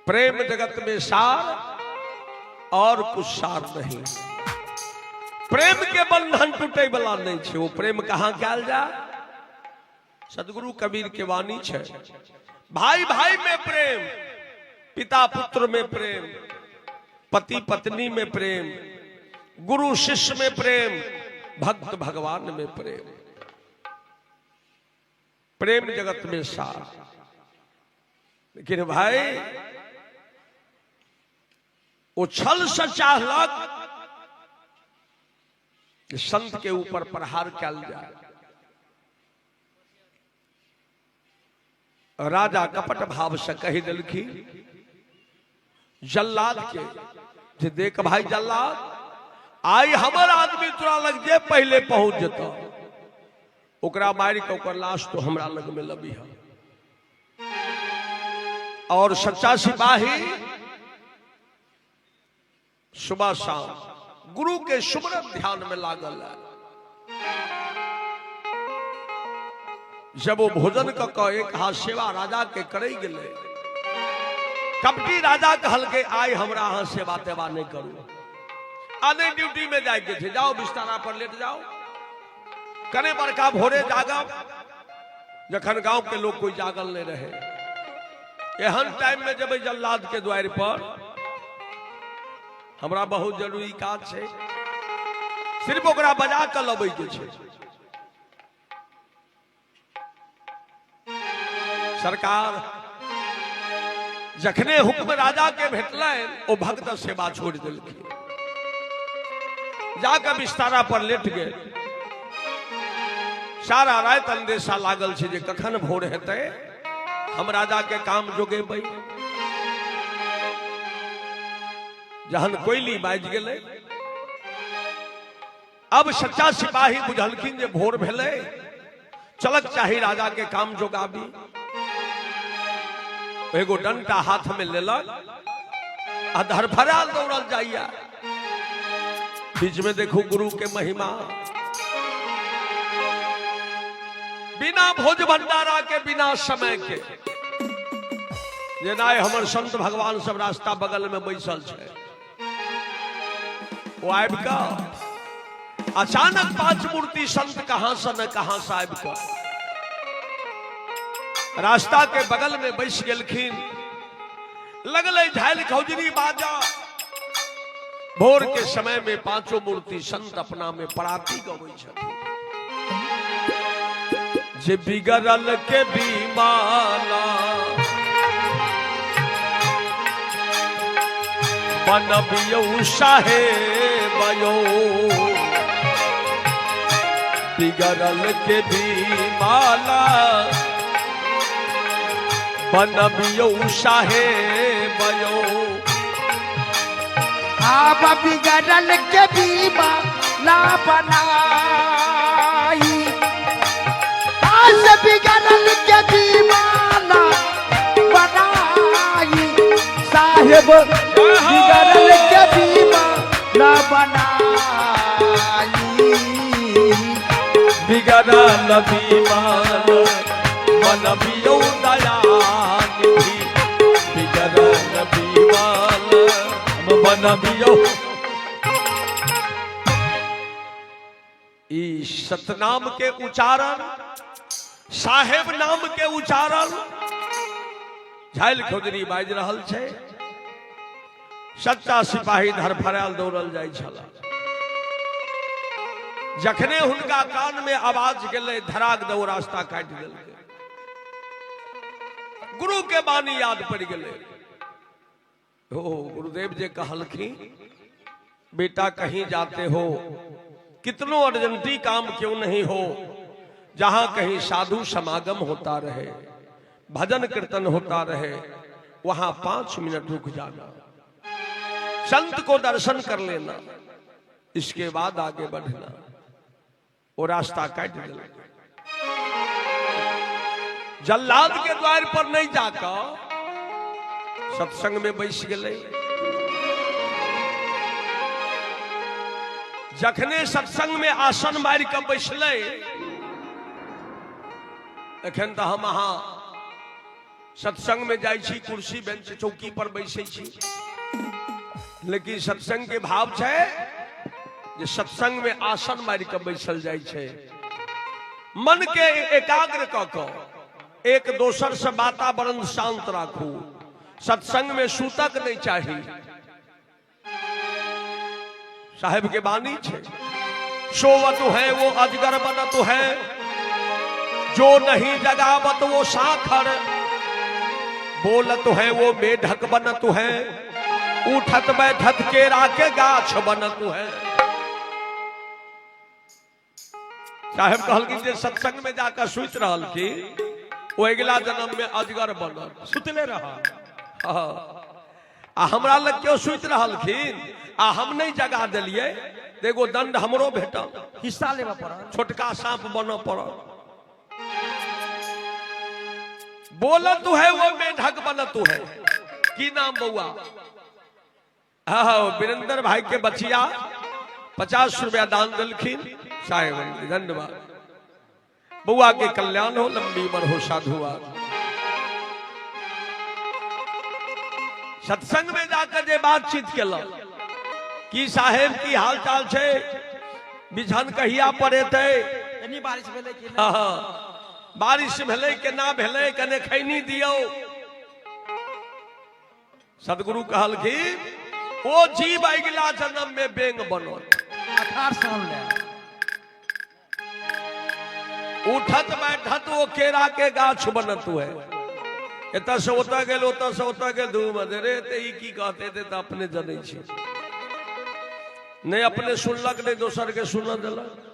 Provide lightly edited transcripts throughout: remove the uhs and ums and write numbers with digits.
प्रेम जगत में सार और कुछ सार नहीं। प्रेम के बंधन टूटे वाला नहीं छे। वो प्रेम कहां कैल जा? सदगुरु कबीर के वाणी छे, भाई भाई में प्रेम, पिता पुत्र में प्रेम, पति पत्नी में प्रेम, गुरु शिष्य में प्रेम, भक्त भगवान में प्रेम। प्रेम जगत में सार। लेकिन भाई वो छल से चाहलक कि संत के ऊपर प्रहार कैल जाए। राजा कपट भाव से कही दिलखी जल्लाद के जे देख भाई जल्लाद, आई हमर आदमी तोरा लग जे पहले पहुंच जता, ओकरा मारी के ओकर लाश तो हमरा लग में लबी है। और सच्चा सिपाही सुबह शाम गुरु के सुमरन ध्यान में लागल है। जब वो भोजन का एक हाथ सेवा राजा के करे गए, कपटी राजा कहल के आई हमरा हाथ सेवा तेवा नहीं करू, आने ड्यूटी में जाए के थे, जाओ बिस्तारा पर लेट जाओ, कने बड़का भोरे जागब जखन गांव के लोग कोई जागल नहीं रहे। एहन टाइम में जब जल्लाद के द्वार पर हमरा बहुत जरूरी काज है, सिर्फ ओकरा बजा कर लबे के छे। सरकार जखने हुक्म राजा के भेटलन, ओ भक्त सेवा छोड़ दिलखिन, जाकर बिस्तारा पर लेट गए। सारा रात अंदेशा लागल छे जे कखन भोर हेतै, हम राजा के काम जोगेबै। जहन कोयली बाज गेलै, अब सच्चा सिपाही बुझलखिन जे भोर भेलै, चलक चाही राजा के काम जोगाबी। एगो डंटा हाथ में लेलक आ धरफरा दौड़ल जाइया। बीच में देखू गुरु के महिमा, बिना भोज भंडारा के, बिना समय के, जेना हमर संत भगवान सब रास्ता बगल में बैसल छे, वो आबि कऽ अचानक पांच मूर्ति संत कहां से न कहां से आबि कऽ रास्ता के बगल में बैस गेलखिन। लगले झाइल खौजरी बाजा। भोर के समय में पांचों मूर्ति संत अपना में पराती गबै छथिन। जे बिगड़ल के बीमाला बनबियौ साहेबयो, बिगड़ल के बीमाला बनबियौ साहेबयो। आप बिगड़ल के बीमाला बनाई, आज बिगड़ल के बीमाला बनाई, साहेब बिगड़ल के बीमाला बनाई, बिगड़ल बीमाला बनबियौ दयानिधि, बिगड़ल बीमाला बनबियौ। ई सतनाम के उच्चारण, साहेब नाम के उच्चारण झाइल खोदरी बाज रहल छे। सच्चा सिपाही धरफराल दौड़ल जाय छला। जखने हुनका कान में आवाज गेलै, धराक दो रास्ता काटि देलकै। गुरु के बानी याद पड़ गेलै। ओ गुरुदेव जी कहलखिन, बेटा कहीं जाते हो, कितनों अर्जेंटी काम क्यों नहीं हो, जहां कहीं साधु समागम होता रहे, भजन कीर्तन होता रहे, वहां 5 मिनट रुक जाना, संत को दर्शन कर लेना, इसके बाद आगे बढ़ना। वो रास्ता काट दिया। जल्लाद के द्वार पर नहीं जाकर सत्संग में बैस गए। जखने सत्संग में आसन मार के बैसले, एखन तो हम अहाँ सत्संग में जाई छी, कुर्सी बेंच चौकी पर बैसे छी, लेकिन सत्संग के भाव छे जे सत्संग में आसन मार के बैसल जाय छे। मन के एकाग्र क के एक दोसर से वातावरण शांत राखू। सत्संग में सूतक नहीं चाहिए। साहेब के बानी छे, सोवत है वो अजगर बनत है, जो नहीं जगावत वो साखर, बोलत है वो मेढक बनत है, उठत बैठत केरा के गाछ बनत है। साहेब कहल कि जे सत्संग में जाकर सुत रहल की वो अगला जन्म में अजगर बनल, सुतले रहा। आ हमरा लग क्यों सुत रहल खिन, आ हम नहीं जगा दिलिए, देखो दंड हमरो भेटल, हिस्सा लेवा पड़ल, छोटका सांप बन पड़ल। बोलत है वो मेढक बनत है। की नाम बउआ? वीरेंद्र भाई के बचिया 50 रुपया दान दिलखिन, साहेब धन्यवाद। बउआ के कल्याण हो, लंबी उम्र हो, साधुवाद। सत्संग में जाकर जे बातचीत केल कि साहेब की हाल चाल छे, बिझन कहिया पड़ेते, बारिश भेले कि बारिश भेले के ना भेले, कने खैनी दियो। सदगुरु कहल कि ओ जीव अगला जन्म में बेंग बनो, 18 साल ले उठत बैठत वो केरा के गाछ बनत है। एत से ओत गेल, ओत से ओत गेल, धूम रे ते ई की कहते थे, तो अपने जनै छी, नहीं अपने सुनलक नहीं दोसर के सुन दिलक।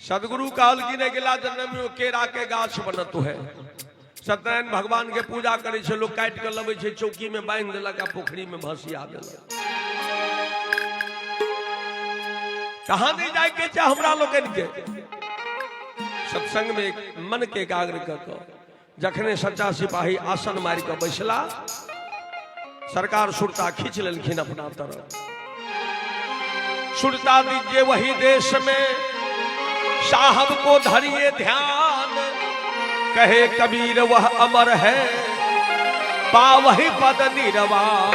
सदगुरु कहल कि नहीं अगला जन्म में केरा के गाछ बनत है। सत्यनारायण भगवान के पूजा करे छे, लोग काट के लबे छे, चौकी में बांध दिलक, आ पोखरी में भसिया दिलक। कहां नहीं जाए के चाहे हमरा लोगन के सत्संग में मन के एकाग्र कर। जखने सच्चा सिपाही आसन मार के बैसला, सरकार सुरता खींच लेलखिन अपना तरफ। सुरता दीजिए वही देश में, साहब को धरिए ध्यान, कहे कबीर वह अमर है, पावही पद निर्वाण।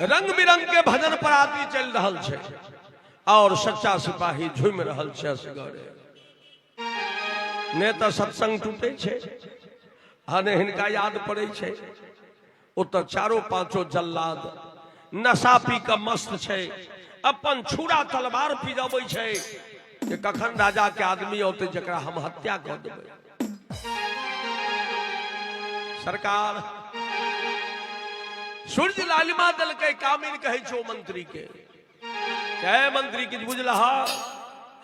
रंग बिरंग के भजन पराती चल रहल छे, और सच्चा सिपाही झूम रहल छे असगरे। ने तो सत्संग टूटे छे, हने हिनका याद पड़े छे, ओ तो चारो पांचो जल्लाद नशा पी के मस्त छे, अपन छुरा तलवार पिजाबै छे कि कखन राजा के आदमी औते जकरा हम हत्या कर देबै। सरकार सूर्य लालिमा दल के कामिन कहे छो मंत्री के, कहे मंत्री के बुझलहा,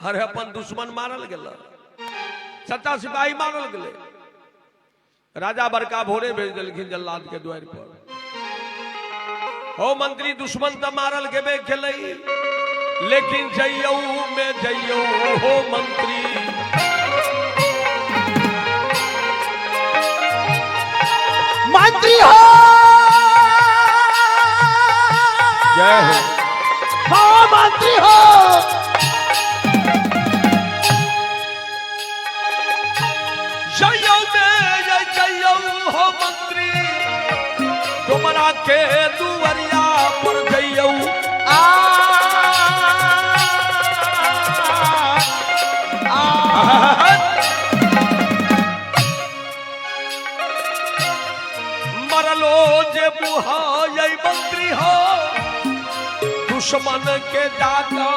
हर अपन दुश्मन मारल गेल, सच्चा सिपाही मारल गेले। राजा बड़का भोरे भेज दिलखिन जल्लाद के द्वार पर, हो मंत्री दुश्मन तो मारल गेबे खेलई, लेकिन जइयो में जइयो हो मंत्री, मंत्री हो, जय हो, हो मंत्री हो, जइयो में जइयो हो मंत्री, तुम्हारा के दुवरिया पर जइयो। मरलो जे बुहाई मंत्री हो, दुश्मन के जाता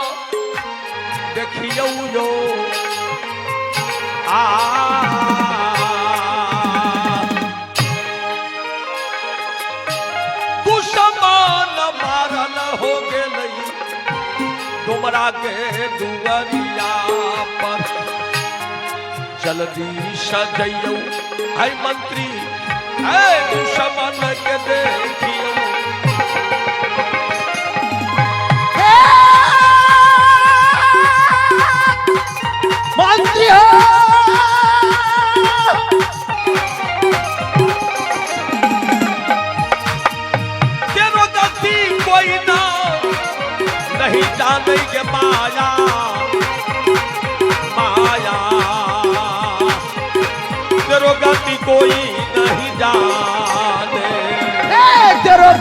देखियो जो दुश्मन मारल हो गेलै तुमरा के दुवरिया पर, जल्दी सजइयो है मंत्री, दुश्मन के देखियो। मंत्री हो, तेरो गति कोई ना नहीं जाने के माया, माया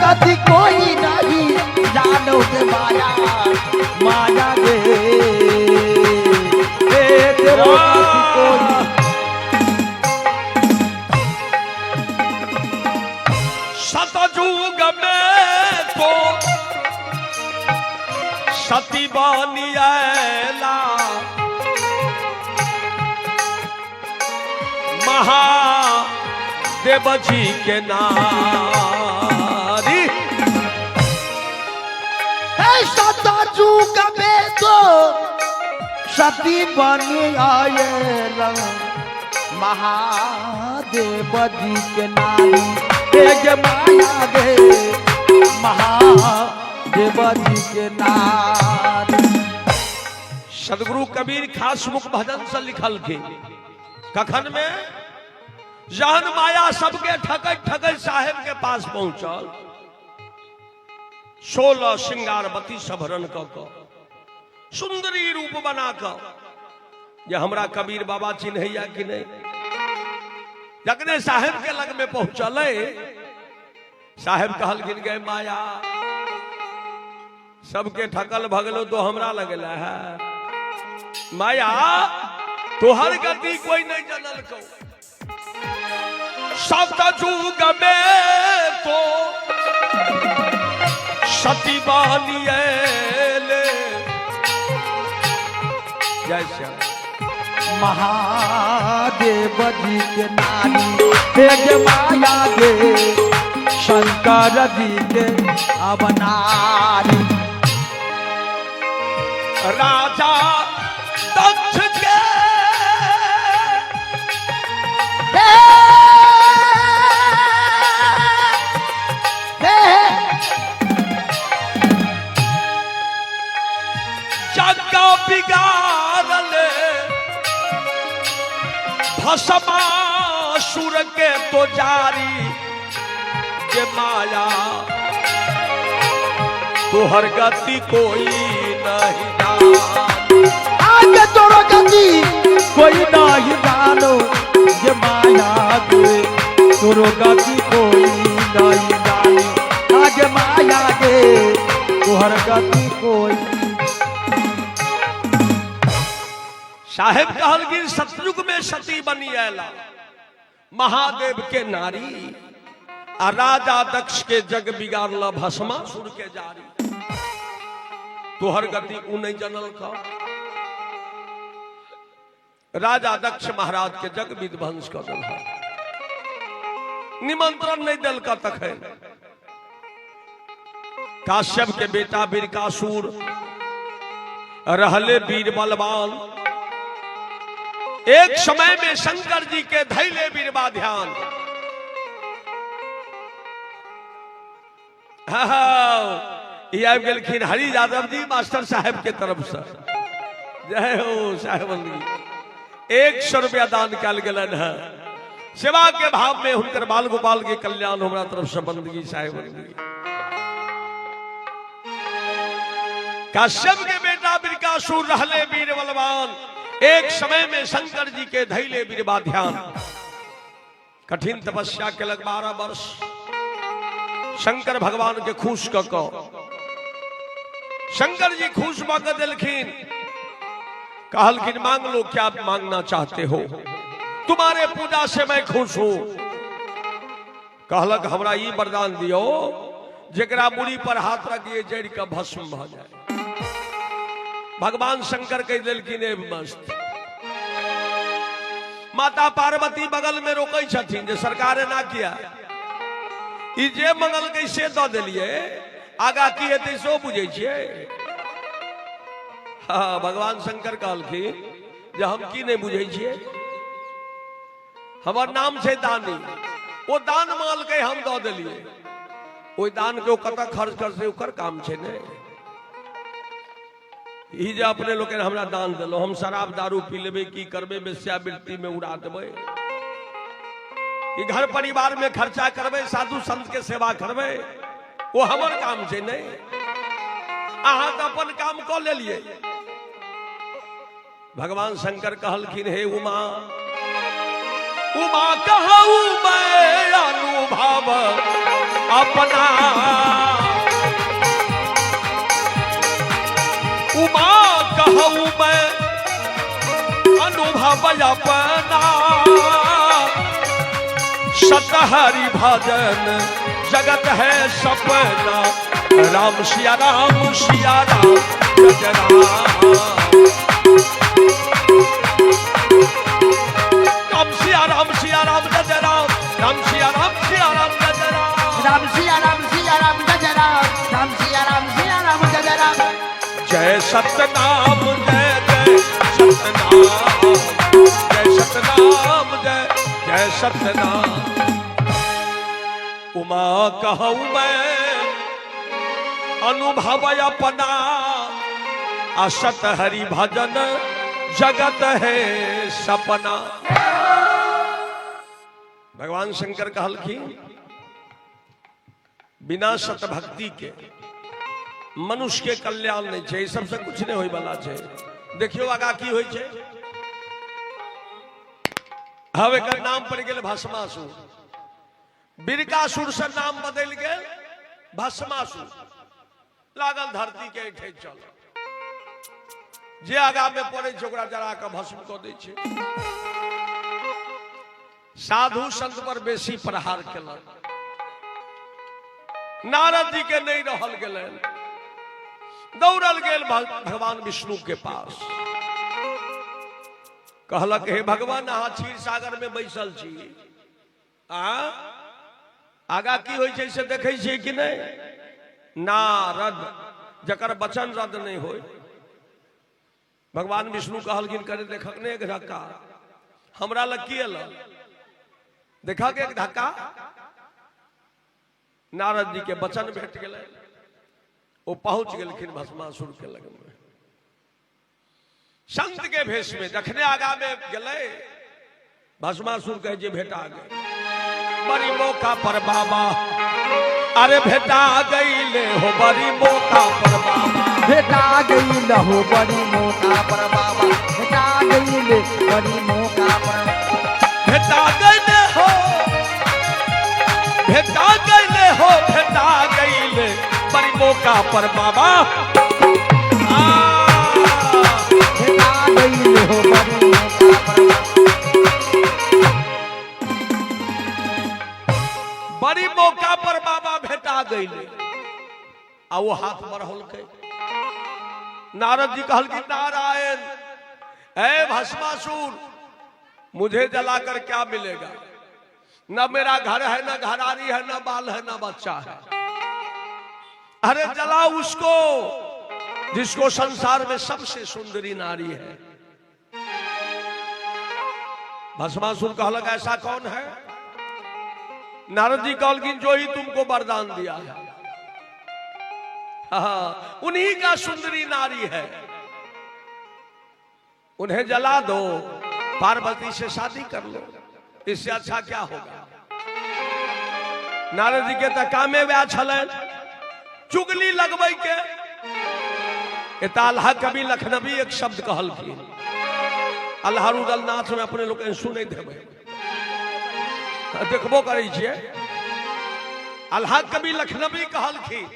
गति कोई नहीं जानो के माया माया गे तेरो गति कोई सतयुग में तो सती बानी आला महादेव जी के नारी सतयुग में तो सती बनी आयल महादेव जी के नारी तेज माया गे महादेव जी के नारी। सदगुरु कबीर खास मुख भजन से लिखल के कखन में जहन माया सबके ठगत ठगत साहेब के पास पहुंचल 16 श्रृंगारवती सबरन क सुंदरी रूप बना कर ये हमरा कबीर बाबा चिन्हैया कि नहीं। जगने साहेब के लग में पहुंचल साहेब कहलखिन गए माया सबके ठकल भगलो तो हमरा लगल है माया तोहर गति कोई नहीं जानल को सतयुग में तो सती बानिएले जैसे महादेव जी के नारी तेज माया गे शंकर जी के अवनारी। राजा दक्ष के जग्गा बिगाड़ल भस्मासुर के तो जारी के माया तोहर गति कोई नहीं आगे तोरो गति कोई नहीं जानो ये माया गे तोरो गति कोई नहीं जानो आगे माया गे तोहर गति कोई। साहेब कहलगिन सतयुग में सती बनी आला महादेव के नारी आ राजा दक्ष के जग बिगाड़ला भस्मासुर के जारी तोहर गति उ नहीं जनल का। राजा दक्ष महाराज के जग विध्वंस कर दिल निमंत्रण नहीं दिल का तक है। काश्यप के बेटा बीरकासुर रहले वीर बलवान एक समय में शंकर जी के धैले बीरबा ध्यान गेलखिन हरि यादव जी मास्टर साहब के तरफ से जय हो साहेब 100 रुपया दान कल गलन है सेवा के भाव में हुनकर बाल गोपाल के कल्याण हमरा तरफ से बंदगी साहेब काश्यप के बेटा बीरकासुर रहले वीर बलवान एक समय में शंकर जी के धैले बीरबा ध्यान कठिन तपस्या के लग 12 वर्ष शंकर भगवान के खुश क शंकर जी खुश मक दिलखिन कहलखिन मांग लो क्या मांगना चाहते हो तुम्हारे पूजा से मैं खुश हूं। कहलक हमरा ई वरदान दियो जेकरा मुड़ी पर हाथ रखिए जड़ का भस्म भ जाए। भगवान शंकर कह दिलखिन मस्त माता पार्वती बगल में रोकै छथिन जे सरकारे ना किया ई जे मंगल कैसे दऽ देलिए आगा की हेतै सो बुझै छियै। हाँ भगवान शंकर कहलखिन जे हम की नहीं बुझै छियै हमर नाम छै दानी वो दान माल के हम दऽ देलिए ओइ दान के कतऽ खर्च कर से ओकर काम छै ने ई जे अपने लोग हमरा दान दिलो हम शराब दारू पी लेबै की करबै वेश्यावृत्ति में उड़ा देबै कि घर परिवार में खर्चा करबै साधु संत के सेवा करबै वो हमर काम छै नहीं अहाँ तो अपन काम कऽ लेलिए। भगवान शंकर कहलखिन हे उमा उमा कहू मैं अनुभव अपना उमा कहूँ मैं अनुभव अपना सतहरि भजन जगत है सपना राम सिया राम जय राम राम सिया राम जय राम राम सिया राम जय राम राम सिया राम जय राम राम सिया राम जय राम जय सतनाम जय सतनाम जय सतनाम जय सतनाम उमा कहूँ मैं अनुभव अपना असत हरि भजन जगत है सपना। भगवान शंकर कहलखिन बिना सत भक्ति के मनुष्य के कल्याण नहीं छै, सबसे कुछ नहीं होय वाला छै। देखियो आगा की होय छै। हवे का नाम पड़ गेल भस्मासुर, बिरकासुर से नाम बदल गेल भस्मासुर। लागल धरती के ऐठे चल, जे आगा में पड़े छै ओकरा जरा के भस्म क दै छै। साधु संत पर बेसी प्रहार केलक। नारद जी के नहीं रहल गेलन, दौड़ल गेल भगवान विष्णु के पास। कहलक हे भगवान अहाँ क्षीर सागर में बैसल छी, आगा की होय छै से देखै छियै कि नहीं। नारद जकर वचन रद्द नहीं होय। भगवान विष्णु कहलखिन करे देखक ने एक धक्का हमरा लग की एल, देखा के एक धक्का। नारद जी के वचन भेट गेलै, वो पहुंच गेलखिन भस्मासुर के लग में। संत के भेष में जखने आगा में गेलै भस्मासुर कहे जे भेटा गए। बड़ी मौका पर बाबा, अरे भेटा गईले हो बड़ी मौका पर बाबा, भेटा गईले हो बड़ी मौका पर बाबा, भेटा गईले बड़ी मौका पर, भेटा गईले हो, भेटा गईले हो, भेटा गईले बड़ी मौका पर बाबा। भेटा गईले हो बड़ी मौका पर, बड़ी मौका पर बाबा भेटा गईले। आ वो हाथ बढ़ल के। नारद जी कहल कि नारायण ऐ भस्मासुर, मुझे जलाकर क्या मिलेगा? न मेरा घर है, न घरारी है, न बाल है, न बच्चा है। अरे जलाओ उसको जिसको संसार में सबसे सुंदरी नारी है। भस्मासुर कहलक ऐसा कौन है? नारद जी कहलखिन जो ही तुमको वरदान दिया है, उन्हीं का सुंदरी नारी है। उन्हें जला दो, पार्वती से शादी कर लो, इससे अच्छा क्या होगा? नारद जी के तो कामे वह छलन चुगली लगबै के। अल्लाह कवि लखनवी एक शब्द कहलखिन, अल्लाह रुदलनाथ में अपने लोग सुनै देबै, देखबो करै छियै। अल्लाह कवि लखनवी कहलखिन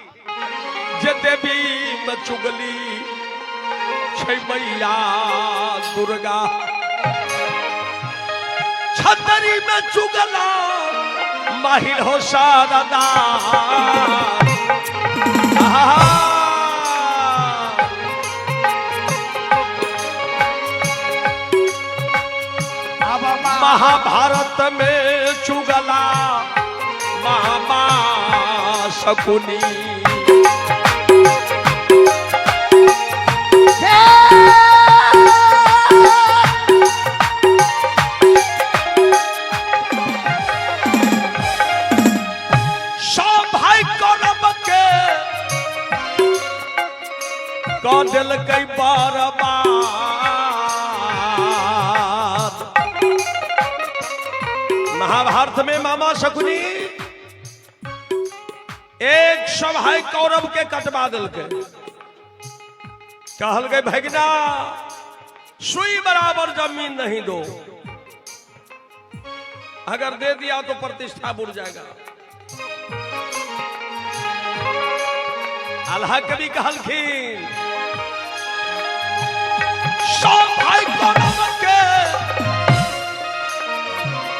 जे देवी में चुगली छै मैया दुर्गा, छतरी में चुगला माहिर हो शारदा। महाभारत में चुगला मामा शकुनी, सब भाई कौरव के कह दिल कई बार महाभारत में मामा शकुनी एक सभाई कौरव के कटवा दिल के। कहल गए भगना सुई बराबर जमीन नहीं दो, अगर दे दिया तो प्रतिष्ठा बुड़ जाएगा। अल्लाह कभी कहलखिन सब भाई कोनम के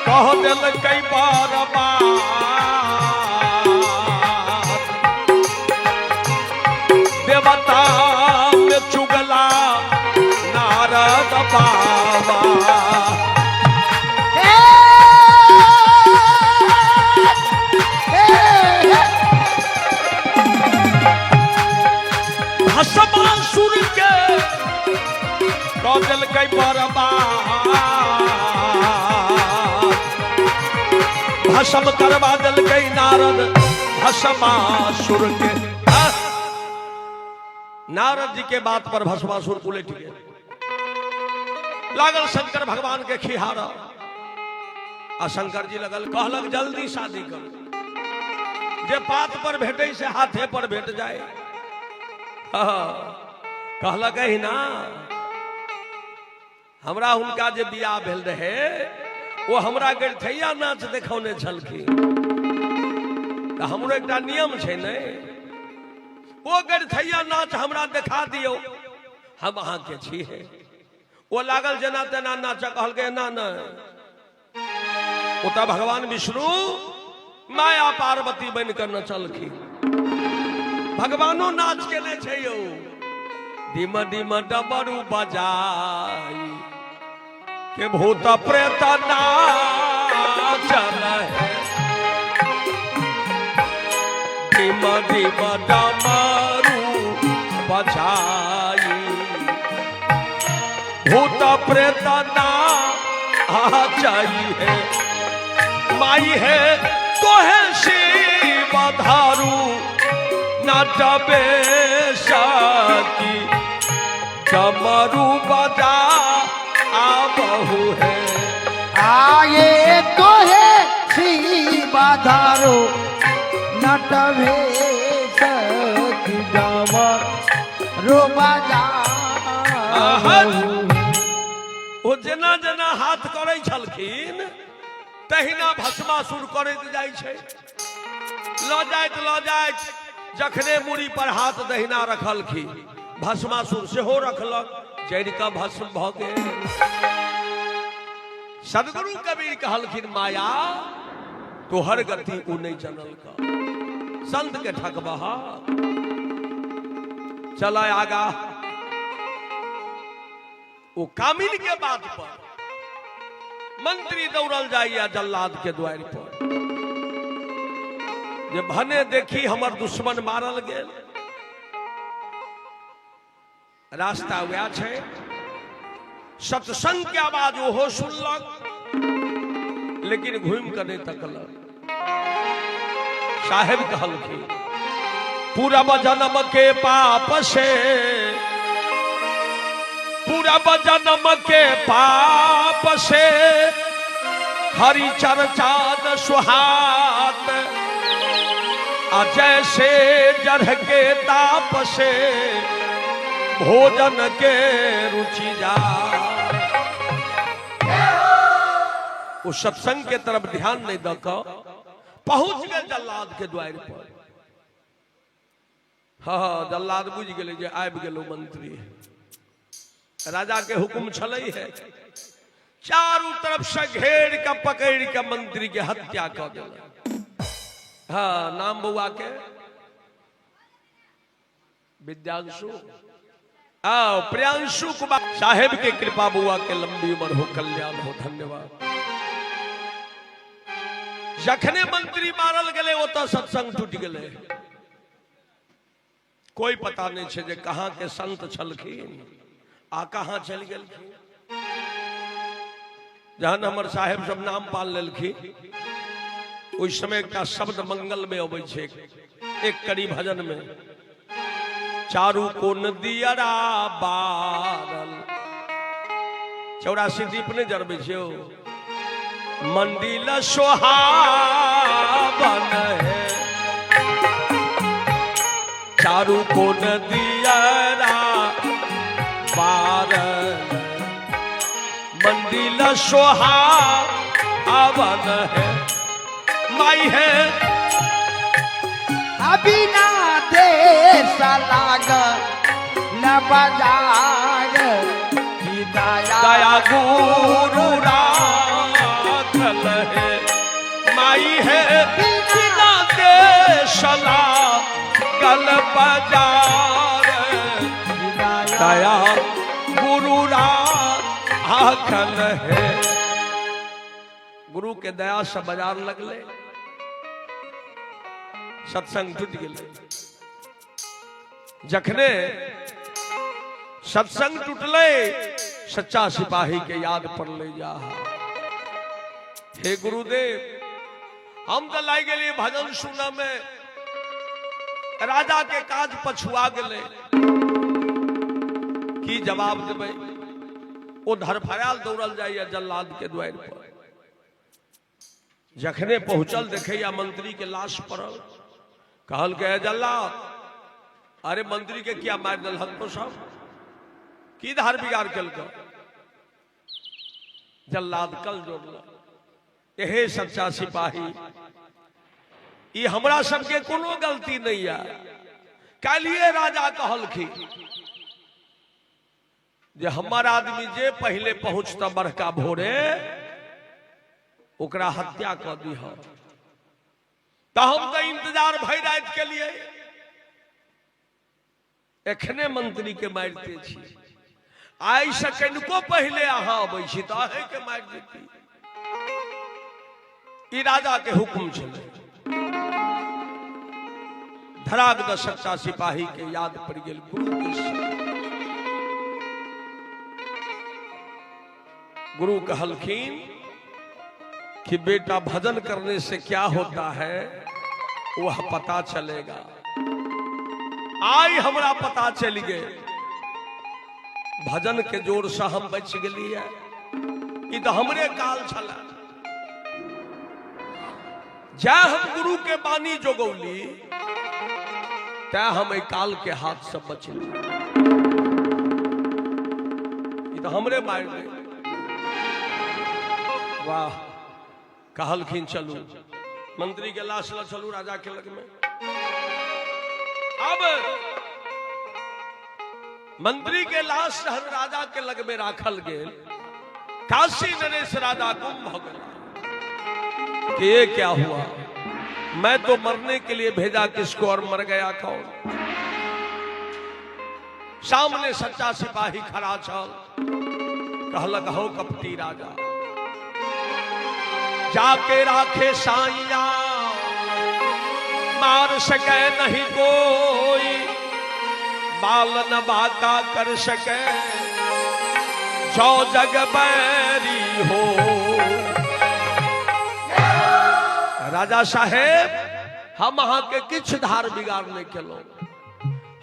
कह दिल कई बार देवता में चुगला नारद बाबा भस्मासुर के कह दिल कई भस्म करवा दिल कई नारद भस्मासुर के। नारद जी के बात पर भस्मासुर उलट गए, लागल शंकर भगवान के खिहारा। आ शंकर जी लगल कहलक जल्दी शादी कर, जे पात पर भेटे से हाथे पर भेट जाए। कहलक ही ना, हमरा हुनका जे बियाह भेल रहे वो हमरा गरथैया नाच देखौने छलखिन। हमरो एकटा नियम छै ने, वो गरथैया नाच हमरा देखा दियो, हम अहाँ के छी है। वो लागल जेना तेना नाच, कहलकै ना ना, ओतऽ भगवान विष्णु माया पार्वती बन कर नचलखिन। भगवानो नाच के नहीं छै यौ, धीम धीम डमरू बजाई के भूत प्रेत नाचल है। धीम धीम डमरू बजाई भूत प्रेत नाचल है। माई है तो है शिव धारू नटबे सकी डमरू बजा आबहु है। आए तो है श्री बाधारो नटभे सकी डमरू बजा। वो जेना जेना हाथ करे छलखिन तहिना भस्मासुर करैत जाइ छै। ल जाइत जखने मूड़ी पर हाथ दहिना रखलखिन, भस्मासुर सेहो रखलक, जड़ का भस्म भ गेल। सदगुरु कबीर कहलखिन माया तोहर गति उ नहीं जनल का, संत के ठकबहा। चला आगा वो कामिल के बात पर मंत्री दौड़ल जाइया जल्लाद के द्वार पर, जे भने देखी हमर दुश्मन मारल गेल। रास्ता वह छै, सत्संग के आवाज ओहो सुनलक, लेकिन घूम कर नहीं तकलक। साहेब कहलखिन पूरब जन्म के पाप से, पूरब जन्म के पाप से हरि चर्चा न सुहात। जैसे जरह के ताप से भोजन के रुचि जा। उस सत्संग के तरफ ध्यान नहीं दकर पहुंच गए जल्लाद के द्वार पर। हाँ, जल्लाद बुझ गए जे आबि गेलो मंत्री। राजा के हुक्म छलै है, चारों तरफ से घेर के पकड़ के मंत्री के हत्या कर दिया। हाँ, नाम बउआ के विद्यांशु, आओ प्रियांशु कुमार साहेब के कृपा बुआ के लंबी उम्र हो, कल्याण हो, धन्यवाद। जखने मंत्री मारल गए वो तो सत्संग टूट गए। कोई पता नहीं छे जे कहाँ के संत छलखिन आ कहाँ चल गेलखिन। जहन हमर साहेब सब नाम पाल लेलखिन, उस समय का शब्द मंगल में अबै छे, एक कड़ी भजन में, चारू कोन दियरा बारल। 84 दीप ने जरबे छे, मंदिल सोहावन है, चारू कोन दियरा बारल, मंदिल सोहावन है। माई है अभी ना देश लाग न बाजार की दया दया गुरु राखल है माई है बिना देश लागल बाजार की दया दया गुरु राखल है। गुरु के दया से बाजार लगले, सत्संग टूट गए। जखने सत्संग टूटले सच्चा सिपाही के याद पड़ले जा। हे गुरुदेव, हम तो लाई गए भजन सुना में, राजा के काज पछुआ गए की जवाब देवे। वो धरफड़ाल दौड़ल जाइए जल्लाद के द्वार पर। जखने पहुंचल देखैया मंत्री के लाश पड़ल, कहल के जल्लाद, अरे मंत्री के क्या मार दल हक साहब, की धार बिगाड़ कल कर। जल्लाद कल जोड़ल, यहे सच्चा सिपाही, ये हमरा सबके कोनो गलती नहीं है। कालिए राजा कहलखिन जे हमार आदमी जे पहले पहुंचता बड़का भोरे ओकरा हत्या कर दीह। तो हम तो इंतजार भई रात के लिए, एखने मंत्री के मारते छी, आई से कनिको पहले अहाँ अबै छी तो अहे के मार देती। ई राजा के हुक्म चले। धराग द सच्चा सिपाही के याद पड़ गेल गुरु के। गुरु कहलखिन कि बेटा भजन करने से क्या होता है वह पता चलेगा। आई हमरा पता चल गए, भजन के जोर से हम बच गए। ई तो हमरे काल छला। जा हम गुरु के बानी जोगौली तै हम ए काल के हाथ से बचली। ई तो हमरे मार गए। वाह, कहलखिन चलू मंत्री के लाश ला चलू राजा के लग में। अब मंत्री के लाश राजा के लग में राखल गेल। काशी नरेश राजा गुम हो गया कि ये क्या हुआ, मैं तो मरने के लिए भेजा किसको और मर गया कौन। सामने सच्चा सिपाही खड़ा चल, कहलक हो कपटी राजा, जाके राखे साइया मार सके नहीं कोई, बाल न बाका कर सके जो जग बैरी हो। राजा साहेब, हम अहाँ के किछ धार बिगाड़ नहीं केलो,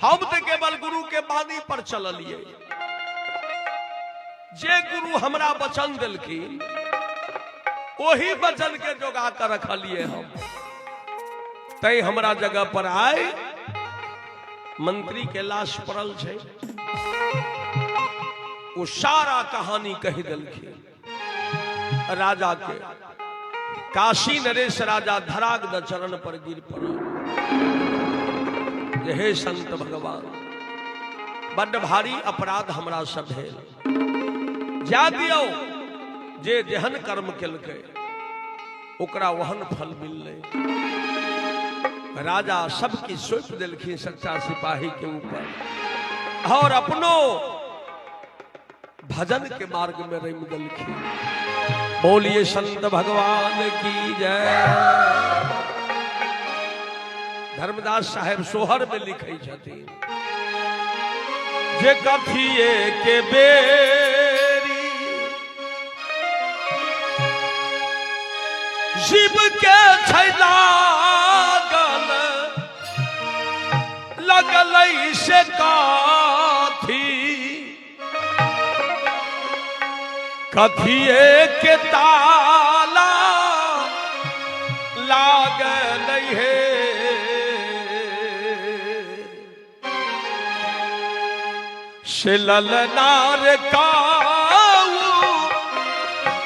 हम तो केवल गुरु के बानी पर चलिए। जे गुरु हमरा वचन दिलखिन वही वचन के जोगा कर रखलिए हम। तय हमरा जगह पर आए, मंत्री के लाश पड़ल छे, वो सारा कहानी कही दिलखिन राजा के। काशी नरेश राजा धराग द चरण पर गिर पड़ल। हे संत भगवान, बड़ भारी अपराध हमरा से भेल। जा दियो, जे जेहन कर्म केलकै ओकरा वहन फल मिलले। राजा सबकी सौंप दिलखिन सच्चा सिपाही के ऊपर और अपनो भजन के मार्ग में रम दिलखिन। बोलिए संत भगवान की जय। धर्मदास साहेब सोहर में लिखे छथिन, जे कथिए के बेरी शिव के लागल, लगल से काथी, कथिए के ताला लागल है। शिलल नार काऊ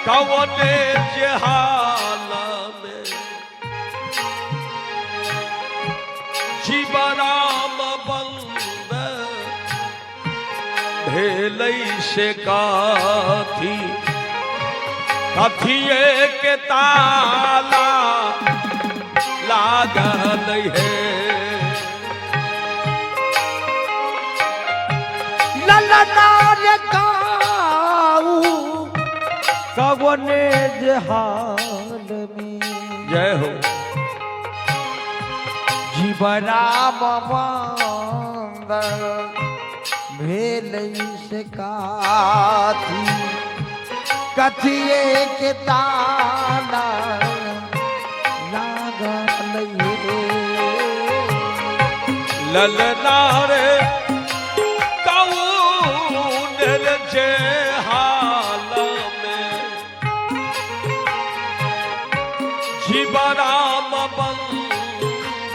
कवने जहाल में, जीवरा भेलै से काथी कथिए के ताला लागल है। ललनार काऊ कवने जहान में जय हो जीवराम भेल से काथी कथिए के ताला लागल रे। ललनार कौन जे हाल में जीवराम बंद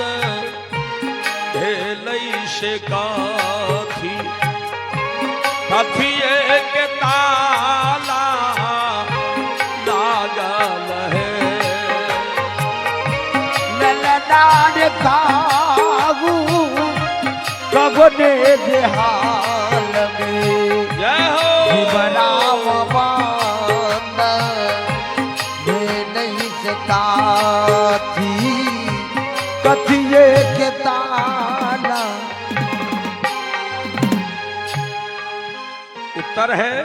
भेलै से काथी कथिए के ताला लागल है। ललनार काऊ कवने जहान में जय हो जीवराम बंद भेलै से काथी कथिए के ताला। उत्तर है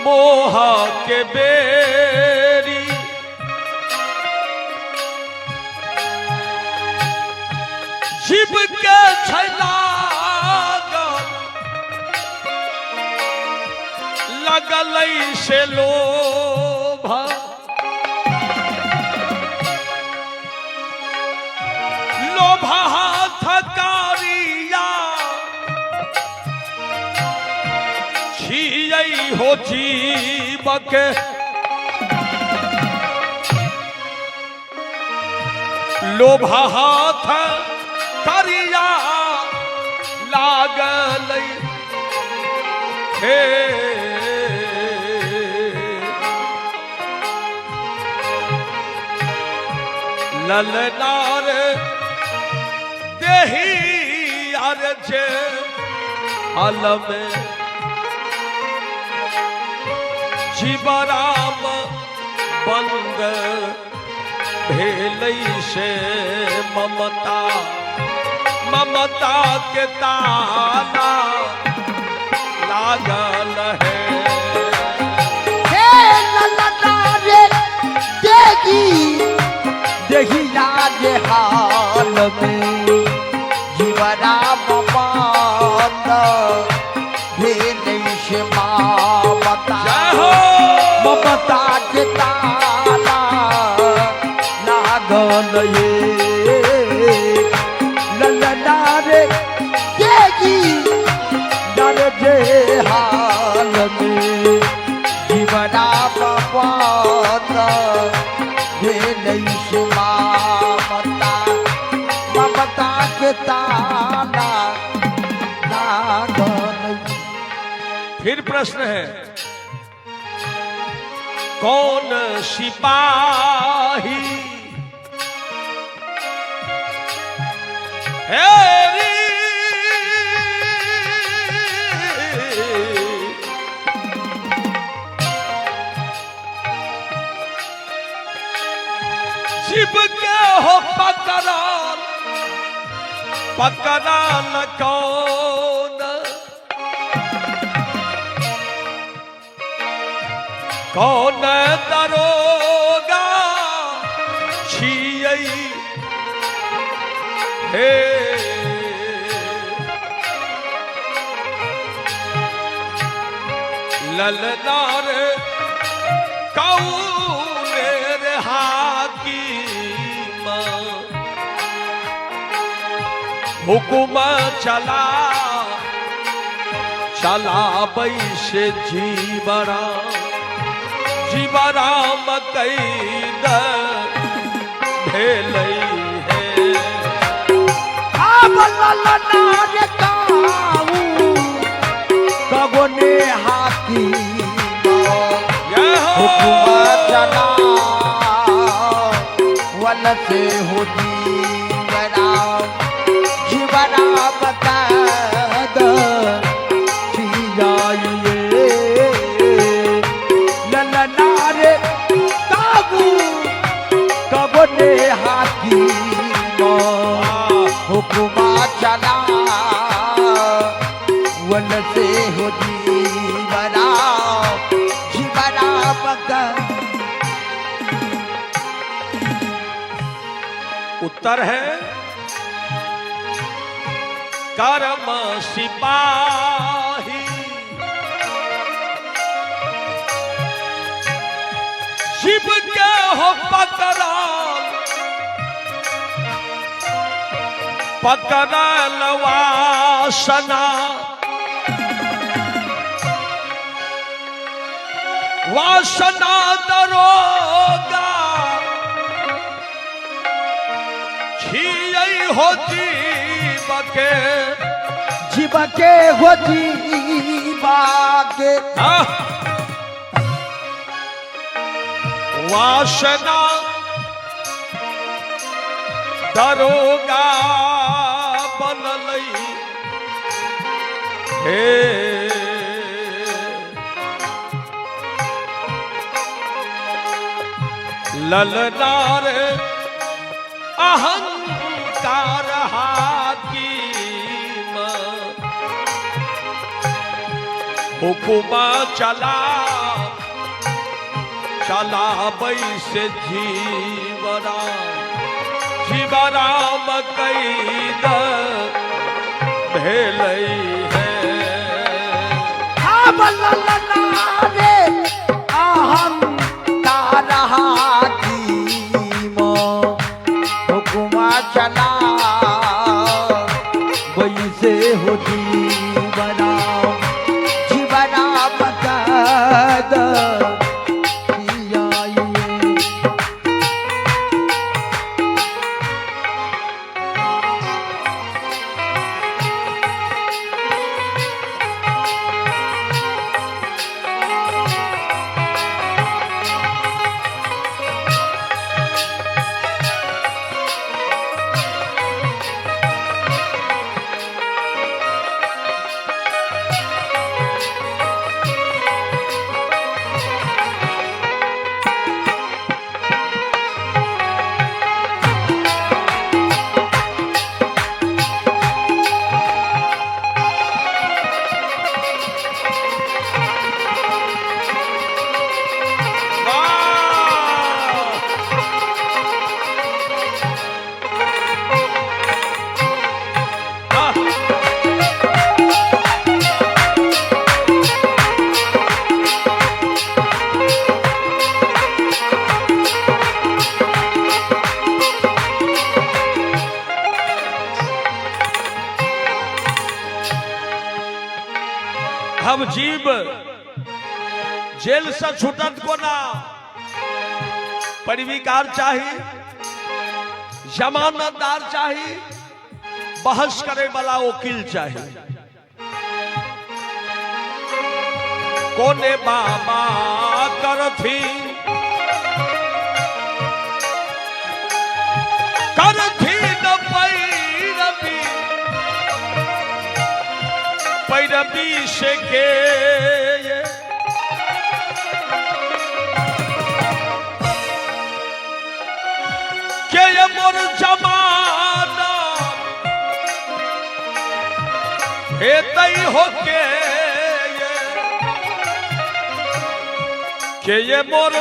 मोहा के बेरी जीव के लगल से लोभ लोभ हाथ कारिया छियै हो जीव के लोभ हाथ करिया लागल हे। ललनार देही अर्जे अलम जीवराम बंद भेलै से ममता ममता के ताला लागल है। देही लाज हाल में जीवराम बंद भेलै से ममता ममता के ताला लागल ये। ललनार देगी नर जे हाल में जीवराम बंद भेलै से ममता ममता के ताला लागल। फिर प्रश्न है कौन सिपाही हेरी जीव के हो पकड़ाल पकड़ाल कौन कौन दरोगा छियै हे। ललनार कौन हाकिम हुकुम चला चलाबै से जीवराम कैद भेलै है। ललनार काऊ कवने हाकिम हुकुम चला वल से हो जीवराम जीवराम कैद उत्तर है कर्म सिपाही शिव के हो पकड़ा पकड़ल वासना वासना दरोगा छियै हो जीव के हो जीवा के वासना दरोगा बनलै हे ललनार अहंकार हाकीम हुकुमा चला बैसे जीवराम कैद भेलै है रे अहंकार हाकीम हुकुमा चला वैसे हो जीवराम कैद हम जीव जेल से छूटत कोना परिविकार चाहिए जमानतदार चाहिए बहस करे वाला वकील चाहिए कोने बाबा करथी न पैरवी से के ये मोर जमाना हे तई हो के ये मोर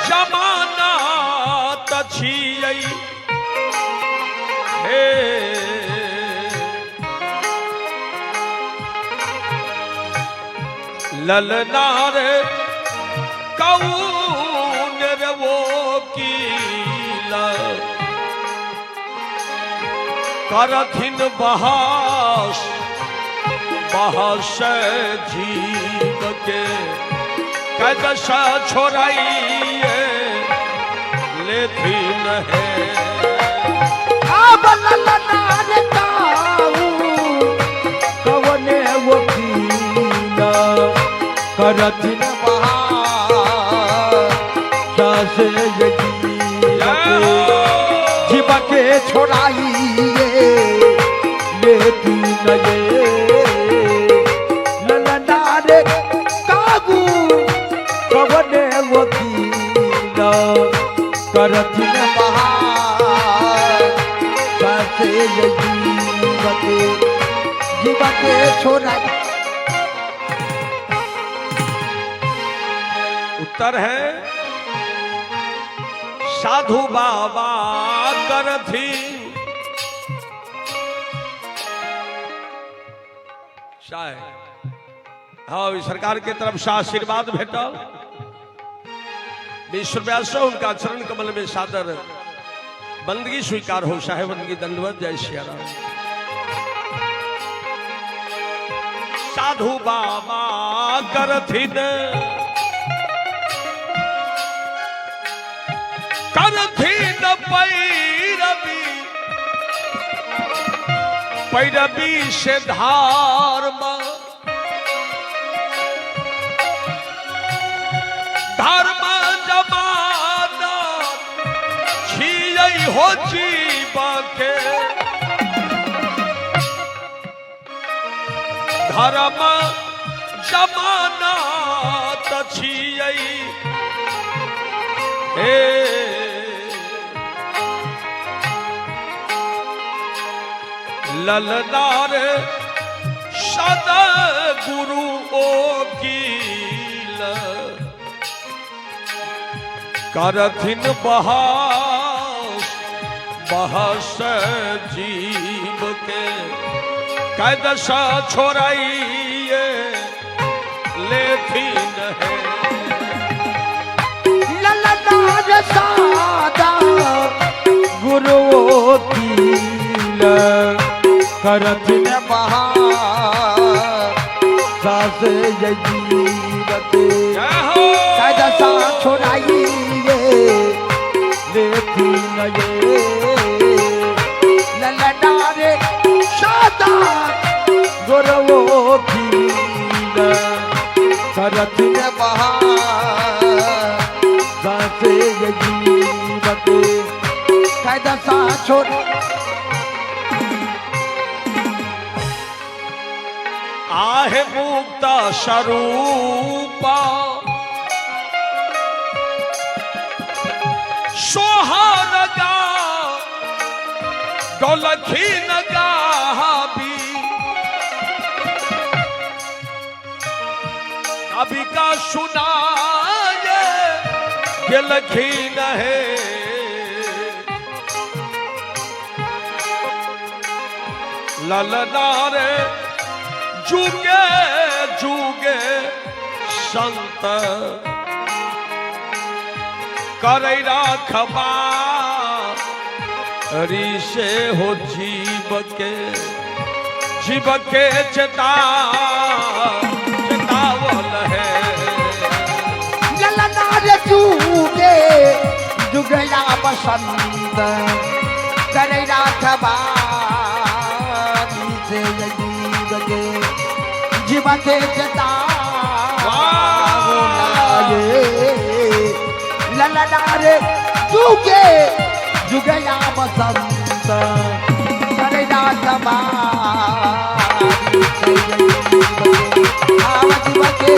जमाना तछियै हे ललनार कौन रे वो कीला करथिन बहास जीव के कैदसा छोड़ाइए लेथिन है ललनार कौन वो कीला करथिन बहास जीव के छोड़ाइए लेती नये ललनार काबू कवने वकील करथिन बहास जीव के छोड़ाइए। उत्तर है साधु बाबा करथी शायद हाँ सरकार के तरफ से आशीर्वाद भेटल। विश्वव्यास उनका चरण कमल में सादर बंदगी स्वीकार हो। साहेबन की दंडवत। जय श्री राम। साधु बाबा करथिन पैरवी से धर्म जमाना छियै हो जीव के धर्म जमाना त छियै हे ललनार सदा गुरु ओकील करथिन बहस बहस जीव के कैद सा छोड़ाइए लेथिन है ललनार सदा गुरु ओकील करथिन बहस जीव के कैद सा छोड़ाइए लेथिन ये ललनार सदा गुरु ओकील करथिन बहस जीव के कैद सा छोड़ आहे मुक्त स्वरूपा सोहारगा गौलखी नगाबी कभी का सुनाए गलखी नहे ललनारे जुगे जुगे संत करे राखबा ऋषे हो जीव के चेतावल है ललनार जुगे जुगया बसंत करे राखबा ऋषे जीव के जीव के चेतावल ललनार जुगे जुगया बसंत करे राखबा जीव के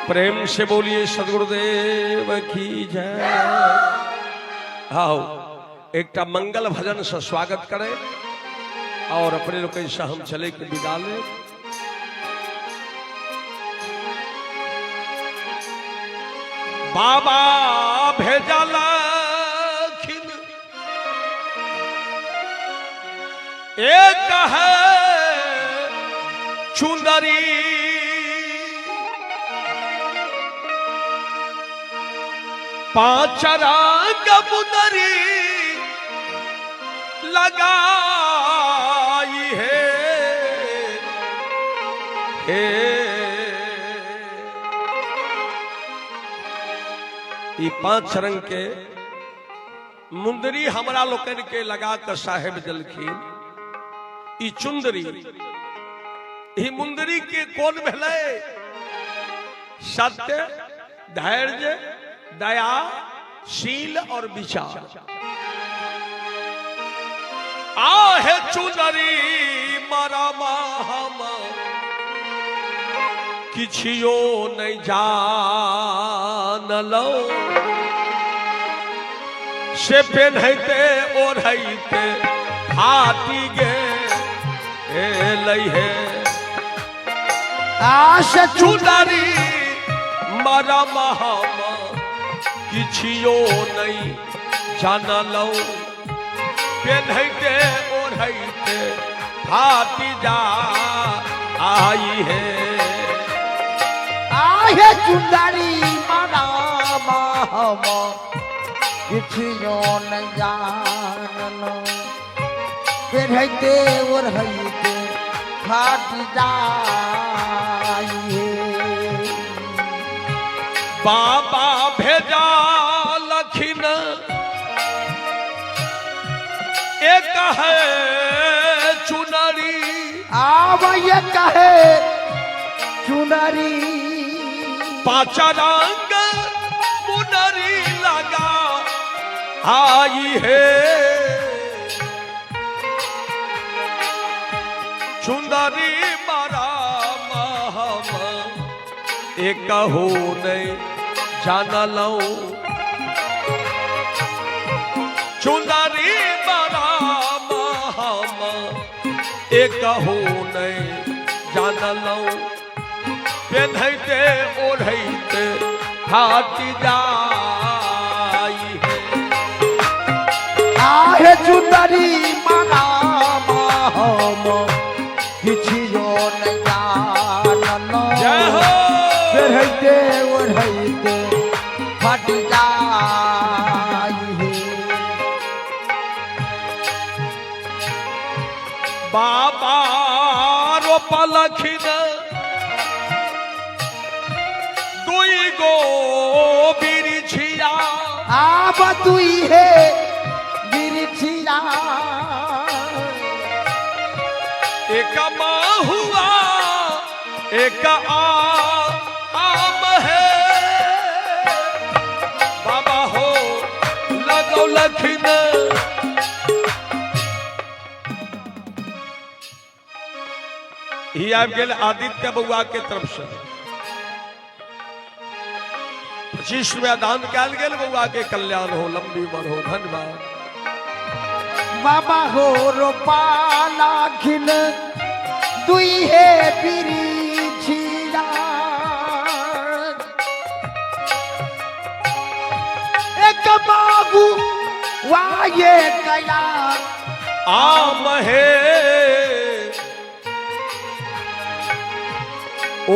प्रेम से बोलिए सदगुरुदेव की जय। आओ एक मंगल भजन से स्वागत करें और अपने लोग से हम चले के विदा लें। बाबा भेजलखिन एक है चुंदरी पांच रंग मुदरी लगाई है ये पांच रंग के मुंदरी हमरा लोकन के लगा कर साहेब जलखिन। ई चुंदरी ई मुंदरी के कौन भेले? सत्य, धैर्य, दया, शील और विचार। आहे चुनरी मरमा हम किछियो नहीं जानलो से पेन्हते ओढ़ते फाटी गे लइहे आश चुनरी मरम हम किछियो नहीं जानलो पेन्हते ओढ़ते फाटी जा आई है आहे चुंदरी मरा हम किछियो न जानलो पेन्हते ओढ़ते फाट जाई बाबा भेजा लखिन एक है चुनरी आव ये कहे चुनरी पांच रंग मुनरी लगा आई है चुंदरी मरा महम एक हो नहीं जानलो चुंदरी मरा महम एक हो नहीं जानलो पेन्हते ओढ़ते फाटी जाई है आहे चुंदरी मरा हम किछियो न जानलो जय हो पेन्हते ओढ़ते फाट जाई बाबा रोपलखिन दुई गो बिरिछिया आब तुई है बिरछिया एक हुआ एक आम है बाबा हो लगो लखिन ही आबि गेल आदित्य बउआ के तरफ से 25वें दान कल गेल बउआ के कल्याण हो लंबी उम्र हो धन्यवाद बाबा हो रोपाला खिल दुई है बिरछिया एक बाबू वाये कया आम है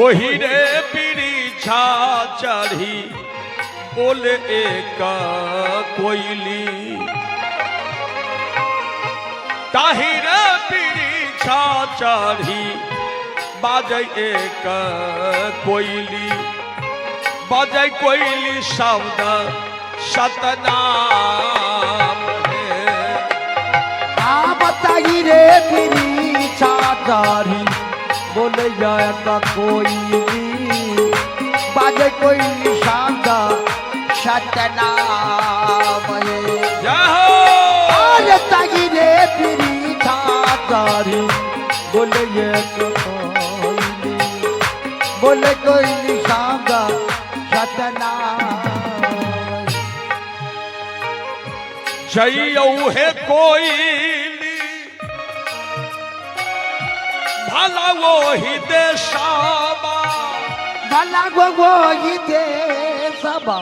ओही रे पीछा चढ़ी बोले एक कोयली ताही रे पीछा चढ़ी बाजे एक कोयली बाजे कोयली शब्द सतनाम है आ बताई रे बिरछा चढ़ी बोले जाता कोई बाजे कोई निशान सतनाम जय हो अरे तागी रे पिरी थारी बोले ये बोले कोई निशान सतनाम जइयो है कोई भला वो ही देशाबा भला वो ही दे सबा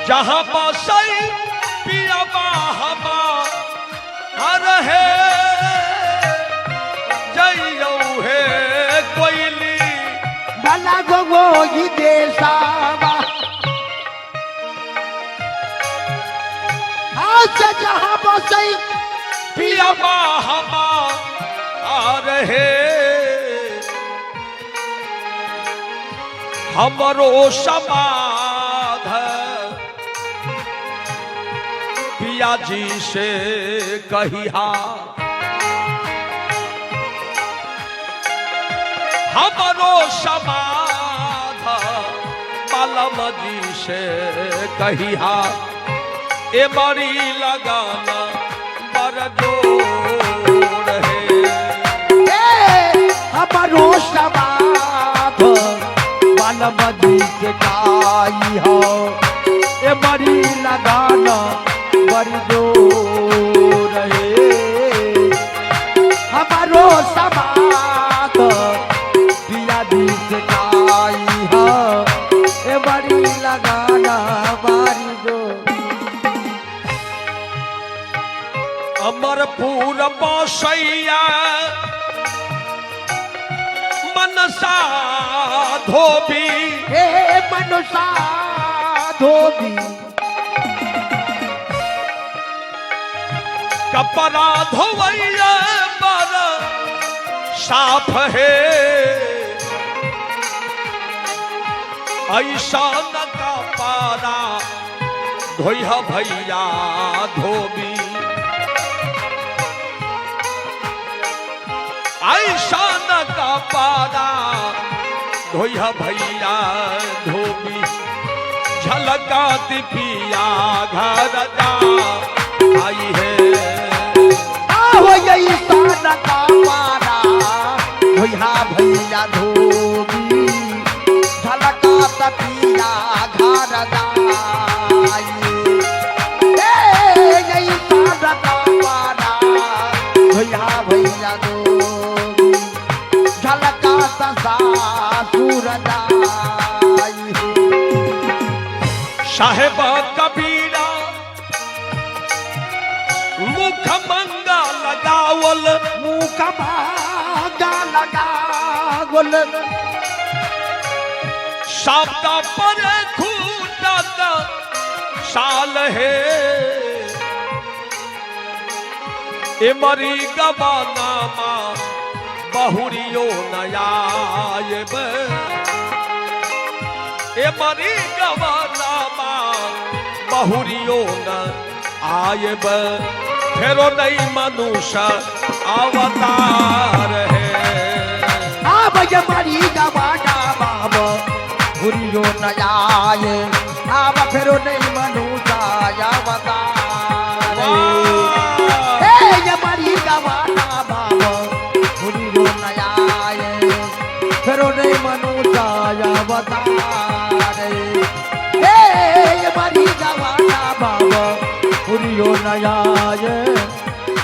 जहाँ बसई पियाबा हमा हर है जइयो है कोयली भला वो ही दे सबा आज जहाँ बसई पियाबा हमा हर है हमरो समाध पिया जी से कहिया हमरो समाध मालम जी से कहिया ए बड़ी लगाना बड़ जोर है हमारो मनसा धोबी हे मनसा धोबी कपड़ा धोवैया पर साफ है ऐसा न का पारा धोइहा भैया धोबी ऐसा न का पारा धोइहा भैया धोबी झलका दिपिया घर जा आई है हो गई सान का पारा भैया भैया धोबी झलका तपिया घर जाई ए गई सान का पारा भैया भैया धोबी झलका सासुर जाई साहेबा कबीरा मुख मंगा लगावल मुख भागा लगावल साबदा पर खूटत साल है एमरी गवाना मा बहुरियो नयायब एमरी गवाना मा बहुरियो न आयब फेरो नहीं मनुष्य अवतार है अब हमारी गवाना बाबा भूरियो न आए अब फिर नहीं मनुष्य अवतार हे हमारी गवाना बाबा भूरियो न आए फिर नहीं मनुष्य अवतार हे हमारी गवाना बाबा भूरियो न आए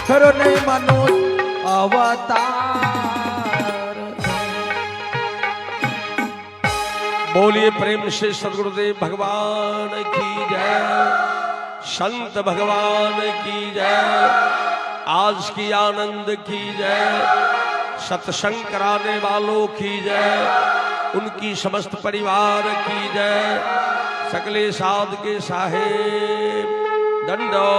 फिर नहीं मनुष्य अवतार। बोलिए प्रेम से सदगुरुदेव भगवान की जय, संत भगवान की जय, आज की आनंद की जय, सत्संग कराने वालों की जय, उनकी समस्त परिवार की जय, सकले साध के साहेब दंडो।